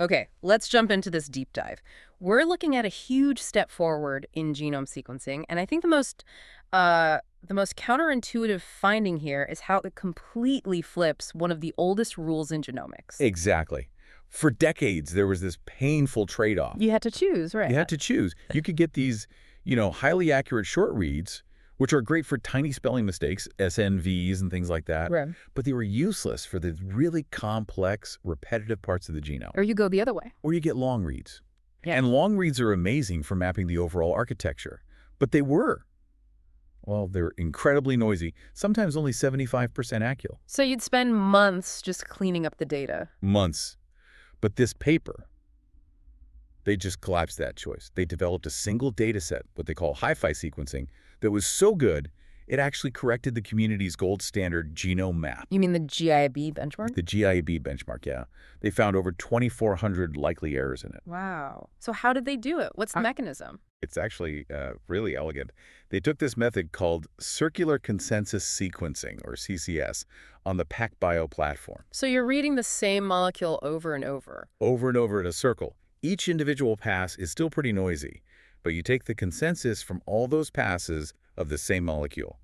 Okay, let's jump into this deep dive. We're looking at a huge step forward in genome sequencing, and I think the most counterintuitive finding here is how it completely flips one of the oldest rules in genomics. Exactly. For decades, there was this painful trade-off. You had to choose, right? You had to choose. You could get these, highly accurate short reads, which are great for tiny spelling mistakes, SNVs and things like that, Right. but they were useless for the really complex, repetitive parts of the genome. Or you go the other way. Or you get long reads. Yeah. And long reads are amazing for mapping the overall architecture. But they're incredibly noisy, sometimes only 75% accurate. So you'd spend months just cleaning up the data. Months. But this paper, they just collapsed that choice. They developed a single data set, what they call HiFi sequencing, that was so good, it actually corrected the community's gold standard genome map. You mean the GIB benchmark? The GIB benchmark, yeah. They found over 2,400 likely errors in it. Wow. So how did they do it? What's the mechanism? It's actually really elegant. They took this method called circular consensus sequencing, or CCS, on the PacBio platform. So you're reading the same molecule over and over. Over and over in a circle. Each individual pass is still pretty noisy, but you take the consensus from all those passes of the same molecule,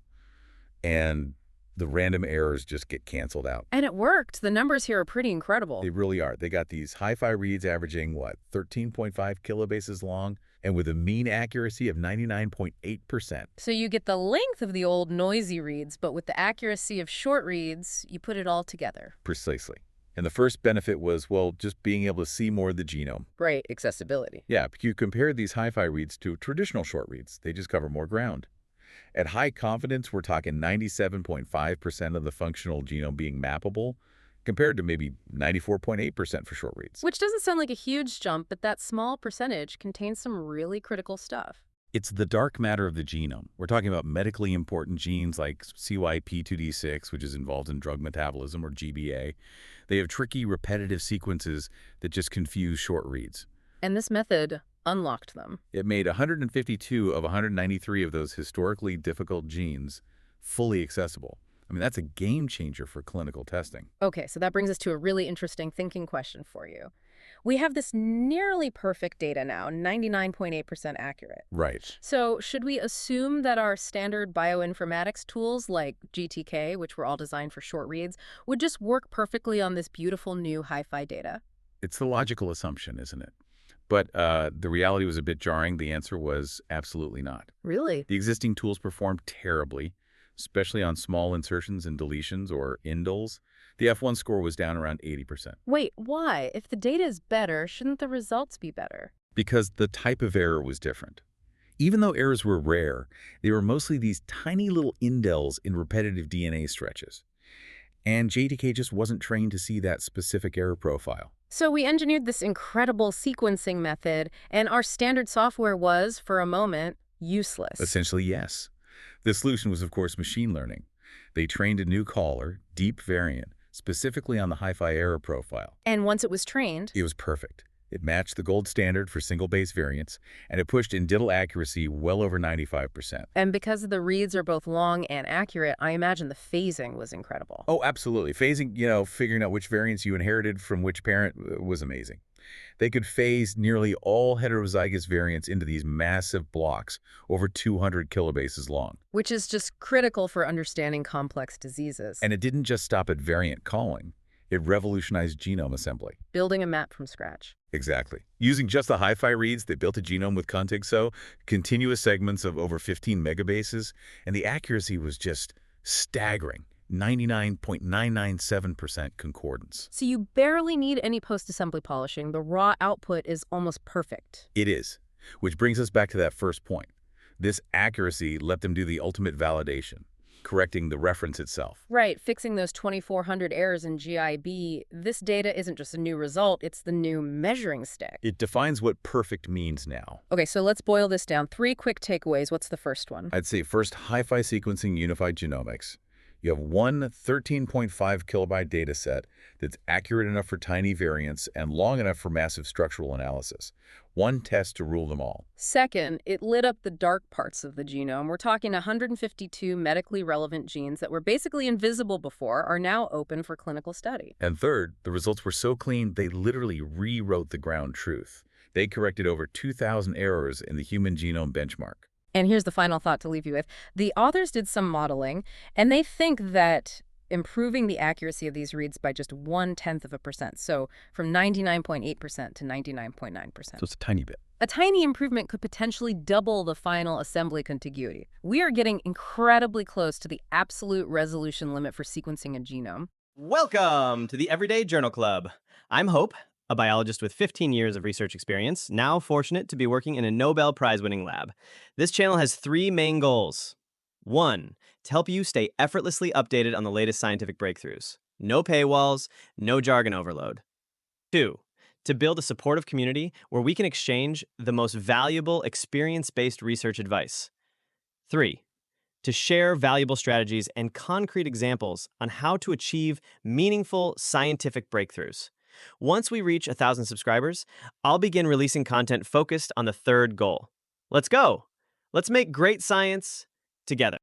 and the random errors just get canceled out. And it worked. The numbers here are pretty incredible. They really are. They got these HiFi reads averaging, 13.5 kilobases long, and with a mean accuracy of 99.8%. So you get the length of the old noisy reads, but with the accuracy of short reads, you put it all together. Precisely. And the first benefit was, just being able to see more of the genome. Right, accessibility. Yeah, you compare these HiFi reads to traditional short reads. They just cover more ground. At high confidence, we're talking 97.5% of the functional genome being mappable, compared to maybe 94.8% for short reads. Which doesn't sound like a huge jump, but that small percentage contains some really critical stuff. It's the dark matter of the genome. We're talking about medically important genes like CYP2D6, which is involved in drug metabolism, or GBA. They have tricky, repetitive sequences that just confuse short reads. And this method unlocked them. It made 152 of 193 of those historically difficult genes fully accessible. I mean, that's a game changer for clinical testing. Okay, so that brings us to a really interesting thinking question for you. We have this nearly perfect data now, 99.8% accurate. Right. So should we assume that our standard bioinformatics tools like GTK, which were all designed for short reads, would just work perfectly on this beautiful new HiFi data? It's the logical assumption, isn't it? But the reality was a bit jarring. The answer was absolutely not. Really? The existing tools performed terribly, especially on small insertions and deletions, or indels. The F1 score was down around 80%. Wait, why? If the data is better, shouldn't the results be better? Because the type of error was different. Even though errors were rare, they were mostly these tiny little indels in repetitive DNA stretches. And JTK just wasn't trained to see that specific error profile. So we engineered this incredible sequencing method, and our standard software was, for a moment, useless. Essentially, yes. The solution was, of course, machine learning. They trained a new caller, deep variant, specifically on the HiFi error profile. And once it was trained, It was perfect. It matched the gold standard for single-base variants, and it pushed indel accuracy well over 95%. and because the reads are both long and accurate, I imagine the phasing was incredible. Oh, absolutely. Phasing, figuring out which variants you inherited from which parent was amazing. They could phase nearly all heterozygous variants into these massive blocks over 200 kilobases long. Which is just critical for understanding complex diseases. And it didn't just stop at variant calling. It revolutionized genome assembly. Building a map from scratch. Exactly. Using just the HiFi reads, they built a genome with contig continuous segments of over 15 megabases, and the accuracy was just staggering. 99.997% concordance. So you barely need any post-assembly polishing. The raw output is almost perfect. It is. Which brings us back to that first point. This accuracy let them do the ultimate validation, correcting the reference itself. Right, fixing those 2,400 errors in GIB. This data isn't just a new result, it's the new measuring stick. It defines what perfect means now. Okay, so let's boil this down. 3 quick takeaways. What's the first one? I'd say first, HiFi sequencing unified genomics. You have one 13.5 kilobyte data set that's accurate enough for tiny variants and long enough for massive structural analysis. One test to rule them all. Second, it lit up the dark parts of the genome. We're talking 152 medically relevant genes that were basically invisible before are now open for clinical study. And third, the results were so clean they literally rewrote the ground truth. They corrected over 2,000 errors in the human genome benchmark. And here's the final thought to leave you with. The authors did some modeling, and they think that improving the accuracy of these reads by just 0.1%, so from 99.8% to 99.9%. So it's a tiny bit. A tiny improvement could potentially double the final assembly contiguity. We are getting incredibly close to the absolute resolution limit for sequencing a genome. Welcome to the Everyday Journal Club. I'm Hope, a biologist with 15 years of research experience, now fortunate to be working in a Nobel Prize-winning lab. This channel has three main goals. 1, to help you stay effortlessly updated on the latest scientific breakthroughs. No paywalls, no jargon overload. 2, to build a supportive community where we can exchange the most valuable experience-based research advice. 3, to share valuable strategies and concrete examples on how to achieve meaningful scientific breakthroughs. Once we reach 1,000 subscribers, I'll begin releasing content focused on the third goal. Let's go! Let's make great science together.